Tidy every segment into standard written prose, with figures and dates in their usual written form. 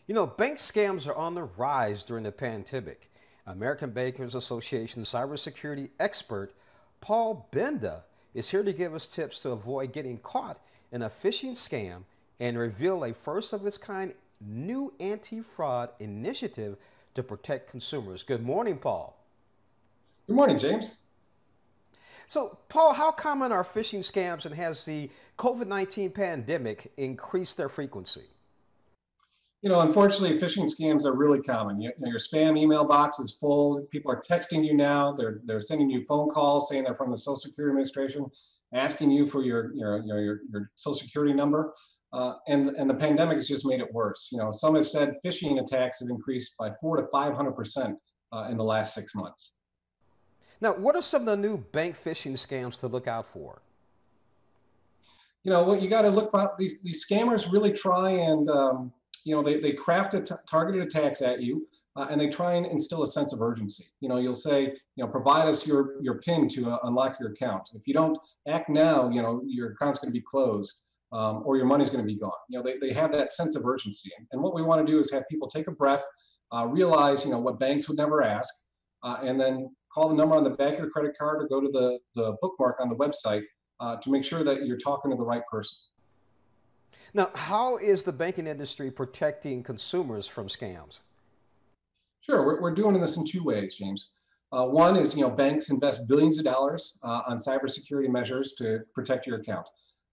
You know, bank scams are on the rise during the pandemic. American Bankers Association cybersecurity expert Paul Benda is here to give us tips to avoid getting caught in a phishing scam and reveal a first of its kind new anti-fraud initiative to protect consumers. Good morning, Paul. Good morning, James. So, Paul, how common are phishing scams and has the COVID-19 pandemic increased their frequency? Unfortunately, phishing scams are really common. Your spam email box is full. People are texting you now. They're sending you phone calls saying they're from the Social Security Administration, asking you for your Social Security number. And the pandemic has just made it worse. Some have said phishing attacks have increased by 400 to 500% in the last 6 months. Now, what are some of the new bank phishing scams to look out for? What you got to look for, these scammers really try and they craft targeted attacks at you, and they try and instill a sense of urgency. You'll say, provide us your PIN to unlock your account. If you don't act now, your account's going to be closed, or your money's going to be gone. They have that sense of urgency. And what we want to do is have people take a breath, realize, what banks would never ask, and then call the number on the back of your credit card or go to the bookmark on the website to make sure that you're talking to the right person. Now, how is the banking industry protecting consumers from scams? Sure, we're doing this in two ways, James. One is, banks invest billions of dollars on cybersecurity measures to protect your account.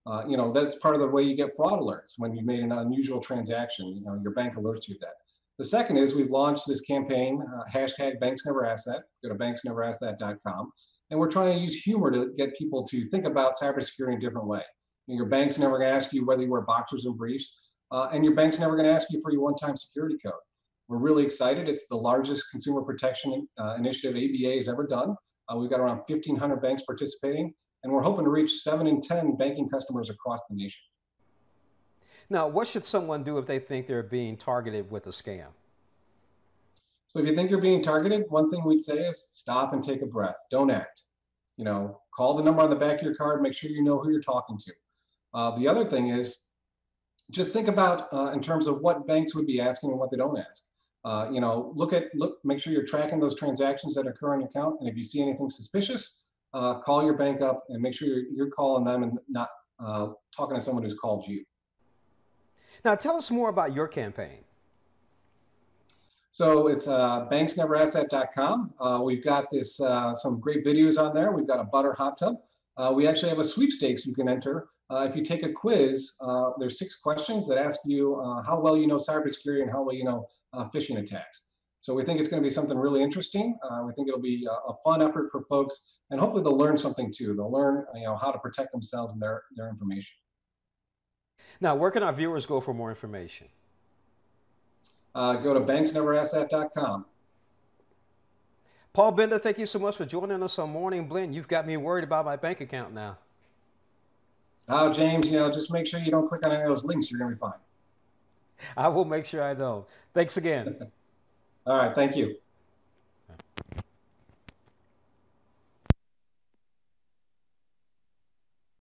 That's part of the way you get fraud alerts when you've made an unusual transaction. Your bank alerts you of that. The second is we've launched this campaign, hashtag Banks Never Ask That. Go to banksneveraskthat.com. And we're trying to use humor to get people to think about cybersecurity in a different way. Your bank's never going to ask you whether you wear boxers or briefs, and your bank's never going to ask you for your one-time security code. We're really excited. It's the largest consumer protection initiative ABA has ever done. We've got around 1,500 banks participating, and we're hoping to reach 7 in 10 banking customers across the nation. Now, what should someone do if they think they're being targeted with a scam? So if you think you're being targeted, one thing we'd say is stop and take a breath. Don't act. Call the number on the back of your card. Make sure you know who you're talking to. The other thing is just think about in terms of what banks would be asking and what they don't ask. Make sure you're tracking those transactions that occur on your account. And if you see anything suspicious, call your bank up and make sure you're calling them and not talking to someone who's called you. Now, tell us more about your campaign. So it's banksneveraskThat.com. We've got some great videos on there. We've got a butter hot tub. We actually have a sweepstakes you can enter. If you take a quiz, there's 6 questions that ask you how well you know cybersecurity and how well you know phishing attacks. So we think it's going to be something really interesting. We think it'll be a fun effort for folks, and hopefully they'll learn something too. They'll learn how to protect themselves and their information. Now, where can our viewers go for more information? Go to banksneveraskThat.com. Paul Benda, thank you so much for joining us on Morning Blend. You've got me worried about my bank account now. Oh, James, just make sure you don't click on any of those links. You're going to be fine. I will make sure I don't. Thanks again. All right. Thank you.